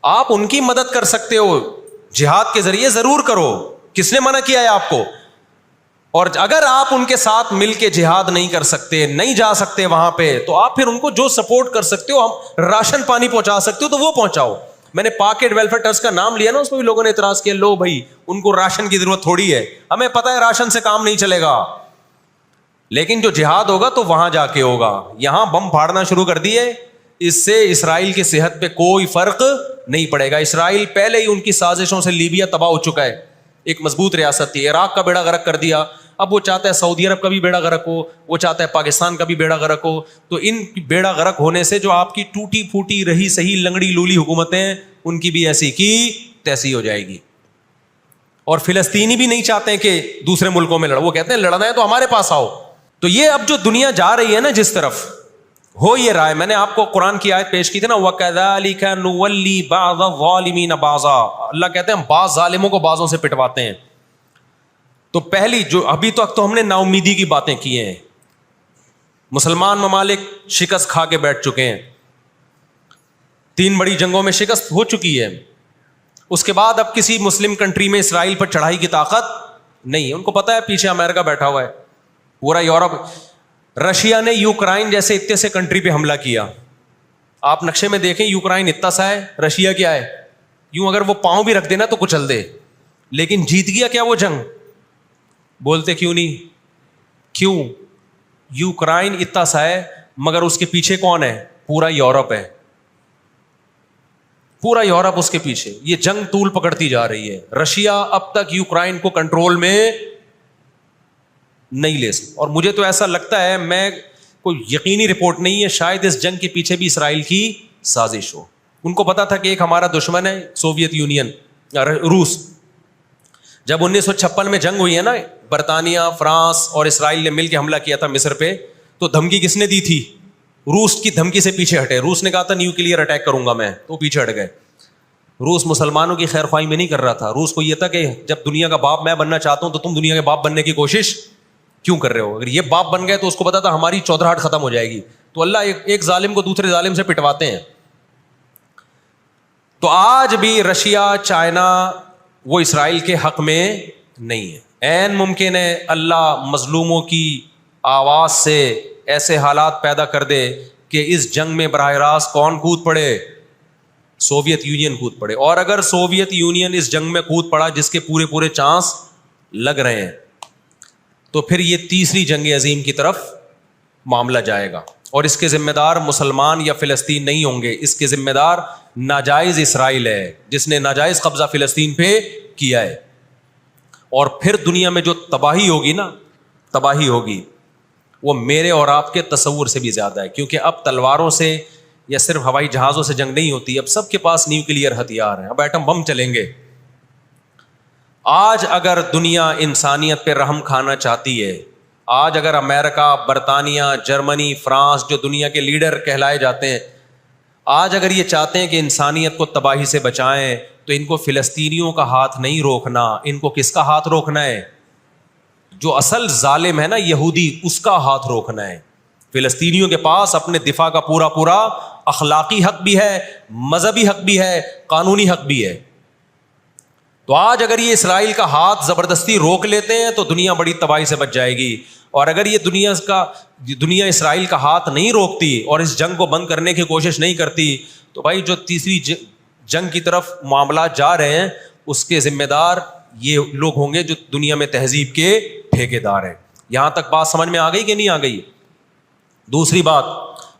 آپ ان کی مدد کر سکتے ہو, جہاد کے ذریعے ضرور کرو, کس نے منع کیا ہے آپ کو؟ اور اگر آپ ان کے ساتھ مل کے جہاد نہیں کر سکتے, نہیں جا سکتے وہاں پہ, تو آپ پھر ان کو جو سپورٹ کر سکتے ہو, ہم راشن پانی پہنچا سکتے ہو تو وہ پہنچاؤ. میں نے پاکٹ ویلفیئر ٹرسٹ کا نام لیا نا, اس میں بھی لوگوں نے اعتراض کیا, لو بھائی ان کو راشن کی ضرورت تھوڑی ہے, ہمیں پتہ ہے راشن سے کام نہیں چلے گا, لیکن جو جہاد ہوگا تو وہاں جا کے ہوگا. یہاں بم پھاڑنا شروع کر دیے, اس سے اسرائیل کی صحت پہ کوئی فرق نہیں پڑے گا. اسرائیل پہلے ہی ان کی سازشوں سے لیبیا تباہ ہو چکا ہے, ایک مضبوط ریاست تھی, عراق کا بیڑا غرق کر دیا, اب وہ چاہتا ہے سعودی عرب کا بھی بیڑا غرق ہو, وہ چاہتا ہے پاکستان کا بھی بیڑا غرق ہو. تو ان بیڑا غرق ہونے سے جو آپ کی ٹوٹی پھوٹی رہی صحیح لنگڑی لولی حکومتیں, ان کی بھی ایسی کی تیسی ہو جائے گی. اور فلسطینی بھی نہیں چاہتے ہیں کہ دوسرے ملکوں میں لڑو, وہ کہتے ہیں لڑنا ہے تو ہمارے پاس آؤ. تو یہ اب جو دنیا جا رہی ہے نا جس طرف, ہو یہ رہا ہے. میں نے آپ کو قرآن کی آیت پیش کی تھی نا, وَكَذَلِكَ نُوَلِّي بَعْضَ الظَّالِمِينَ بَعْضًا, اللہ کہتے ہیں ہم بعض ظالموں کو بعضوں سے پٹواتے ہیں. تو پہلی جو ابھی تک تو ہم نے نا امیدی کی باتیں کی ہیں, مسلمان ممالک شکست کھا کے بیٹھ چکے ہیں, 3 بڑی جنگوں میں شکست ہو چکی ہے. اس کے بعد اب کسی مسلم کنٹری میں اسرائیل پر چڑھائی کی طاقت نہیں ہے, ان کو پتا ہے پیچھے امریکہ بیٹھا ہوا ہے, پورا یورپ. رشیا نے یوکرائن جیسے اتنے سے کنٹری پہ حملہ کیا, آپ نقشے میں دیکھیں یوکرائن اتنا سا ہے, رشیا کیا ہے, یوں اگر وہ پاؤں بھی رکھ دینا تو کچل دے. لیکن جیت گیا کیا وہ جنگ؟ بولتے کیوں نہیں؟ کیوں؟ یوکرائن اتنا سا ہے مگر اس کے پیچھے کون ہے؟ پورا یورپ ہے, پورا یورپ اس کے پیچھے. یہ جنگ طول پکڑتی جا رہی ہے. رشیا اب تک یوکرائن کو کنٹرول میں نہیں لے سکتا, اور مجھے تو ایسا لگتا ہے, میں کوئی یقینی رپورٹ نہیں ہے, شاید اس جنگ کے پیچھے بھی اسرائیل کی سازش ہو. ان کو پتا تھا کہ ایک ہمارا دشمن ہے سوویت یونین, روس. جب 1956 میں جنگ ہوئی ہے نا, برطانیہ, فرانس اور اسرائیل نے مل کے حملہ کیا تھا مصر پہ, تو دھمکی کس نے دی تھی؟ روس کی دھمکی سے پیچھے ہٹے. روس نے کہا تھا نیوکلیئر اٹیک کروں گا میں, تو پیچھے ہٹ گئے. روس مسلمانوں کی خیر خواہی میں نہیں کر رہا تھا. روس کو یہ تھا کہ جب دنیا کا باپ میں بننا چاہتا ہوں تو تم دنیا کے باپ بننے کی کوشش کیوں کر رہے ہو؟ اگر یہ باپ بن گئے تو اس کو پتا تھا ہماری چودراہٹ ختم ہو جائے گی. تو اللہ ایک ظالم کو دوسرے ظالم سے پٹواتے ہیں. تو آج بھی رشیا, چائنا, وہ اسرائیل کے حق میں نہیں ہے. عین ممکن ہے اللہ مظلوموں کی آواز سے ایسے حالات پیدا کر دے کہ اس جنگ میں براہ راست کون کود پڑے؟ سوویت یونین کود پڑے. اور اگر سوویت یونین اس جنگ میں کود پڑا جس کے پورے چانس لگ رہے ہیں, تو پھر یہ تیسری جنگ عظیم کی طرف معاملہ جائے گا. اور اس کے ذمہ دار مسلمان یا فلسطین نہیں ہوں گے, اس کے ذمہ دار ناجائز اسرائیل ہے جس نے ناجائز قبضہ فلسطین پہ کیا ہے. اور پھر دنیا میں جو تباہی ہوگی نا, تباہی ہوگی, وہ میرے اور آپ کے تصور سے بھی زیادہ ہے. کیونکہ اب تلواروں سے یا صرف ہوائی جہازوں سے جنگ نہیں ہوتی, اب سب کے پاس نیوکلیئر ہتھیار ہیں, اب ایٹم بم چلیں گے. آج اگر دنیا انسانیت پہ رحم کھانا چاہتی ہے, آج اگر امریکہ, برطانیہ, جرمنی, فرانس, جو دنیا کے لیڈر کہلائے جاتے ہیں, آج اگر یہ چاہتے ہیں کہ انسانیت کو تباہی سے بچائیں, تو ان کو فلسطینیوں کا ہاتھ نہیں روکنا, ان کو کس کا ہاتھ روکنا ہے؟ جو اصل ظالم ہے نا یہودی, اس کا ہاتھ روکنا ہے. فلسطینیوں کے پاس اپنے دفاع کا پورا اخلاقی حق بھی ہے, مذہبی حق بھی ہے, قانونی حق بھی ہے. تو آج اگر یہ اسرائیل کا ہاتھ زبردستی روک لیتے ہیں تو دنیا بڑی تباہی سے بچ جائے گی. اور اگر یہ دنیا اسرائیل کا ہاتھ نہیں روکتی اور اس جنگ کو بند کرنے کی کوشش نہیں کرتی, تو بھائی جو تیسری جنگ کی طرف معاملات جا رہے ہیں, اس کے ذمہ دار یہ لوگ ہوں گے جو دنیا میں تہذیب کے ٹھیکیدار ہیں. یہاں تک بات سمجھ میں آ گئی کہ نہیں آ گئی؟ دوسری بات,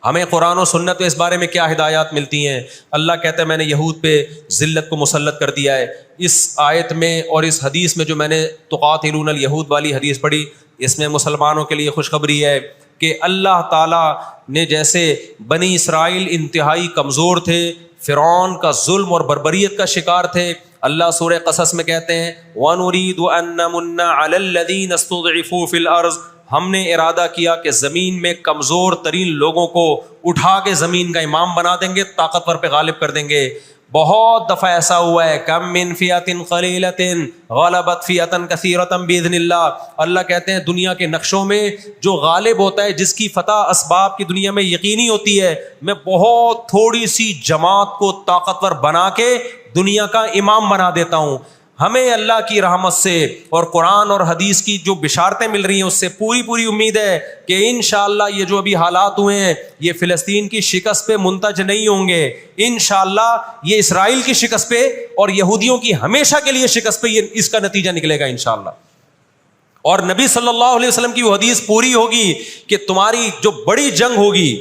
ہمیں قرآن و سنت میں اس بارے میں کیا ہدایات ملتی ہیں؟ اللہ کہتا ہے میں نے یہود پہ ذلت کو مسلط کر دیا ہے. اس آیت میں اور اس حدیث میں جو میں نے تقاتلون الیہود والی حدیث پڑھی, اس میں مسلمانوں کے لیے خوشخبری ہے کہ اللہ تعالیٰ نے جیسے بنی اسرائیل انتہائی کمزور تھے, فرعون کا ظلم اور بربریت کا شکار تھے, اللہ سورہ قصص میں کہتے ہیں وَنُرِيدُ أَن نَّمُنَّ عَلَى الَّذِينَ اسْتُضْعِفُوا فِي الْأَرْضِ, ہم نے ارادہ کیا کہ زمین میں کمزور ترین لوگوں کو اٹھا کے زمین کا امام بنا دیں گے, طاقتور پہ غالب کر دیں گے. بہت دفعہ ایسا ہوا ہے، کم من فئۃ قلیلۃ غلبت فئۃ کثیرۃ باذن اللہ. اللہ کہتے ہیں دنیا کے نقشوں میں جو غالب ہوتا ہے، جس کی فتح اسباب کی دنیا میں یقینی ہوتی ہے، میں بہت تھوڑی سی جماعت کو طاقتور بنا کے دنیا کا امام بنا دیتا ہوں. ہمیں اللہ کی رحمت سے اور قرآن اور حدیث کی جو بشارتیں مل رہی ہیں اس سے پوری امید ہے کہ انشاءاللہ یہ جو ابھی حالات ہوئے ہیں یہ فلسطین کی شکست پہ منتج نہیں ہوں گے. انشاءاللہ یہ اسرائیل کی شکست پہ اور یہودیوں کی ہمیشہ کے لیے شکست پہ یہ اس کا نتیجہ نکلے گا انشاءاللہ. اور نبی صلی اللہ علیہ وسلم کی وہ حدیث پوری ہوگی کہ تمہاری جو بڑی جنگ ہوگی،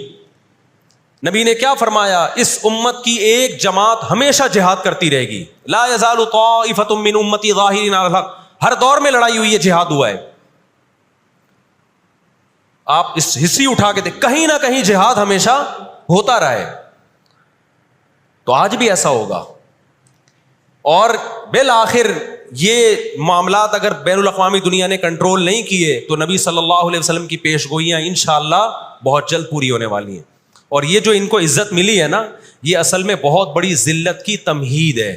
نبی نے کیا فرمایا؟ اس امت کی ایک جماعت ہمیشہ جہاد کرتی رہے گی. لا یزال طائفۃ من امتی ظاہرین علی الحق. ہر دور میں لڑائی ہوئی ہے، جہاد ہوا ہے. آپ اس ہسٹری اٹھا کے دیکھ، کہیں نہ کہیں جہاد ہمیشہ ہوتا رہا ہے. تو آج بھی ایسا ہوگا. اور بالآخر یہ معاملات اگر بین الاقوامی دنیا نے کنٹرول نہیں کیے تو نبی صلی اللہ علیہ وسلم کی پیش گوئیاں انشاءاللہ بہت جلد پوری ہونے والی ہیں. اور یہ جو ان کو عزت ملی ہے نا، یہ اصل میں بہت بڑی ذلت کی تمہید ہے.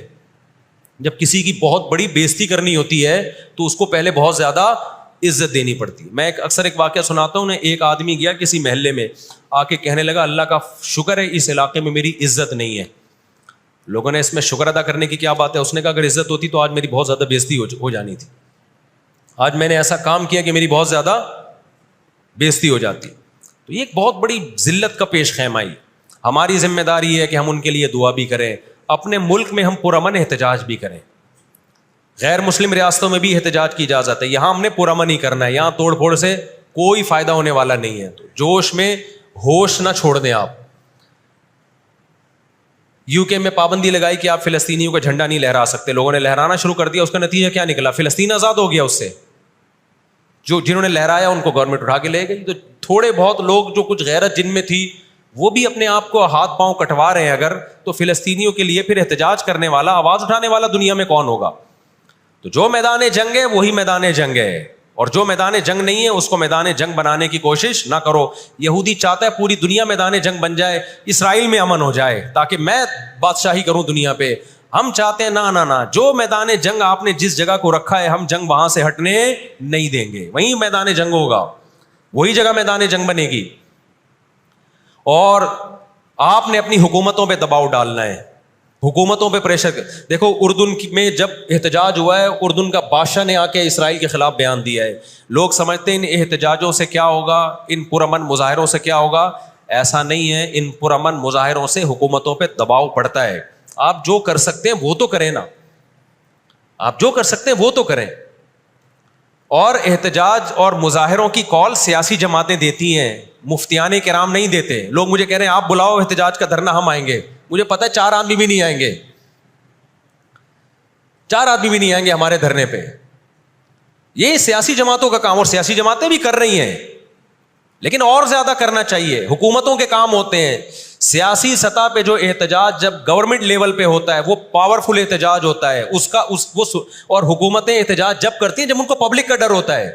جب کسی کی بہت بڑی بےزتی کرنی ہوتی ہے تو اس کو پہلے بہت زیادہ عزت دینی پڑتی ہے. میں اکثر ایک واقعہ سناتا ہوں. ایک آدمی گیا کسی محلے میں، آ کے کہنے لگا اللہ کا شکر ہے اس علاقے میں میری عزت نہیں ہے. لوگوں نے اس میں شکر ادا کرنے کی کیا بات ہے؟ اس نے کہا اگر عزت ہوتی تو آج میری بہت زیادہ بےزتی ہو جانی تھی. آج میں نے ایسا کام کیا کہ میری بہت زیادہ بےزتی ہو جاتی. تو یہ ایک بہت بڑی ذلت کا پیش خیمائی. ہماری ذمہ داری ہے کہ ہم ان کے لیے دعا بھی کریں، اپنے ملک میں ہم پرامن احتجاج بھی کریں. غیر مسلم ریاستوں میں بھی احتجاج کی اجازت ہے، یہاں ہم نے پرامن ہی کرنا ہے. یہاں توڑ پھوڑ سے کوئی فائدہ ہونے والا نہیں ہے. تو جوش میں ہوش نہ چھوڑ دیں آپ. یو کے میں پابندی لگائی کہ آپ فلسطینیوں کا جھنڈا نہیں لہرا سکتے. لوگوں نے لہرانا شروع کر دیا. اس کا نتیجہ کیا نکلا؟ فلسطین آزاد ہو گیا. اس سے جنہوں نے لہرایا ان کو گورنمنٹ اٹھا کے لے گئی. تو تھوڑے بہت لوگ جو کچھ غیرت جن میں تھی وہ بھی اپنے آپ کو ہاتھ پاؤں کٹوا رہے ہیں اگر، تو فلسطینیوں کے لیے پھر احتجاج کرنے والا، آواز اٹھانے والا دنیا میں کون ہوگا؟ تو جو میدان جنگ ہے وہی میدان جنگ ہے، اور جو میدان جنگ نہیں ہے اس کو میدان جنگ بنانے کی کوشش نہ کرو. یہودی چاہتا ہے پوری دنیا میدان جنگ بن جائے، اسرائیل میں امن ہو جائے تاکہ میں بادشاہی کروں دنیا پہ. ہم چاہتے ہیں نہ، جو میدان جنگ آپ نے جس جگہ کو رکھا ہے ہم جنگ وہاں سے ہٹنے نہیں دیں گے. وہیں میدان جنگ ہوگا، وہی جگہ میدان جنگ بنے گی. اور آپ نے اپنی حکومتوں پہ دباؤ ڈالنا ہے، حکومتوں پہ پریشر. دیکھو اردن میں جب احتجاج ہوا ہے، اردن کا بادشاہ نے آ کے اسرائیل کے خلاف بیان دیا ہے. لوگ سمجھتے ہیں ان احتجاجوں سے کیا ہوگا، ان پرامن مظاہروں سے کیا ہوگا. ایسا نہیں ہے. ان پرامن مظاہروں سے حکومتوں پہ دباؤ پڑتا ہے. آپ جو کر سکتے ہیں وہ تو کریں نا، آپ جو کر سکتے ہیں وہ تو کریں. اور احتجاج اور مظاہروں کی کال سیاسی جماعتیں دیتی ہیں، مفتیان کرام نہیں دیتے. لوگ مجھے کہہ رہے ہیں آپ بلاؤ احتجاج کا دھرنا، ہم آئیں گے. مجھے پتہ ہے 4 آدمی بھی نہیں آئیں گے، 4 آدمی بھی نہیں آئیں گے ہمارے دھرنے پہ. یہ سیاسی جماعتوں کا کام، اور سیاسی جماعتیں بھی کر رہی ہیں، لیکن اور زیادہ کرنا چاہیے. حکومتوں کے کام ہوتے ہیں. سیاسی سطح پہ جو احتجاج جب گورنمنٹ لیول پہ ہوتا ہے وہ پاورفل احتجاج ہوتا ہے. اور حکومتیں احتجاج جب کرتی ہیں جب ان کو پبلک کا ڈر ہوتا ہے.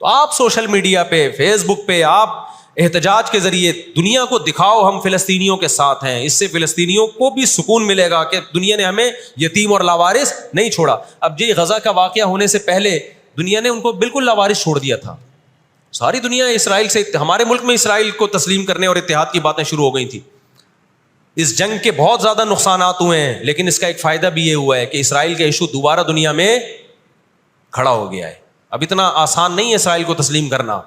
تو آپ سوشل میڈیا پہ، فیس بک پہ آپ احتجاج کے ذریعے دنیا کو دکھاؤ ہم فلسطینیوں کے ساتھ ہیں. اس سے فلسطینیوں کو بھی سکون ملے گا کہ دنیا نے ہمیں یتیم اور لاوارث نہیں چھوڑا. اب یہ غزہ کا واقعہ ہونے سے پہلے دنیا نے ان کو بالکل لاوارث چھوڑ دیا تھا. ساری دنیا اسرائیل سے، ہمارے ملک میں اسرائیل کو تسلیم کرنے اور اتحاد کی باتیں شروع ہو گئی تھی. اس جنگ کے بہت زیادہ نقصانات ہوئے ہیں، لیکن اس کا ایک فائدہ بھی یہ ہوا ہے کہ اسرائیل کا ایشو دوبارہ دنیا میں کھڑا ہو گیا ہے. اب اتنا آسان نہیں ہے اسرائیل کو تسلیم کرنا.